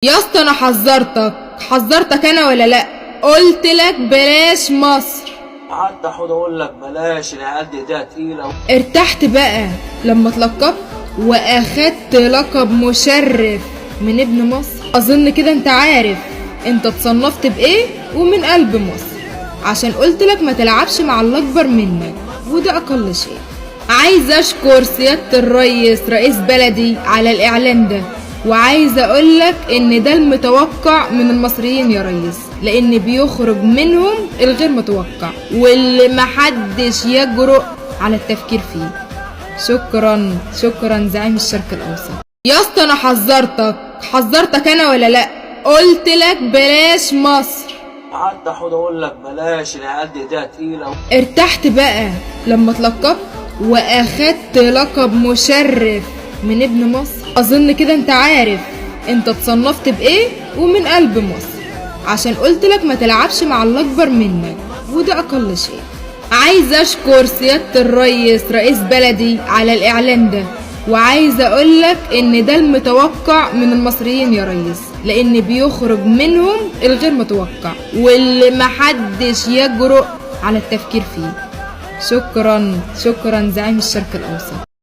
يا اسطى انا حذرتك انا ولا لا؟ قلت لك بلاش مصر. قعدت احاول اقول لك بلاش، العيال دي ايديها تقيله. ارتحت بقى لما اتلقبت واخدت لقب مشرف من ابن مصر. اظن كده انت عارف انت اتصنفت بايه ومن قلب مصر، عشان قلت لك ما تلعبش مع الاكبر منك، وده اقل شيء. عايز اشكر سيادة الرئيس رئيس بلدي على الاعلان ده، وعايز اقولك ان ده المتوقع من المصريين يا ريس، لان بيخرج منهم الغير متوقع واللي محدش يجرؤ على التفكير فيه. شكرا زعيم الشرق الاوسط. يا اسطى انا حذرتك انا ولا لا؟ قلت لك بلاش مصر. قعدت احاول اقول لك بلاش، العيال دي ايديها تقيله. ارتحت بقى لما اتلقبت واخدت لقب مشرف من ابن مصر. اظن كده انت عارف انت اتصنفت بايه ومن قلب مصر، عشان قلت لك ما تلعبش مع الاكبر منك، وده اقل شيء. عايز اشكر سيادة الرئيس رئيس بلدي على الاعلان ده، وعايز اقولك ان ده المتوقع من المصريين يا ريس، لان بيخرج منهم الغير متوقع واللي محدش يجرؤ على التفكير فيه. شكرا زعيم الشرق الاوسط.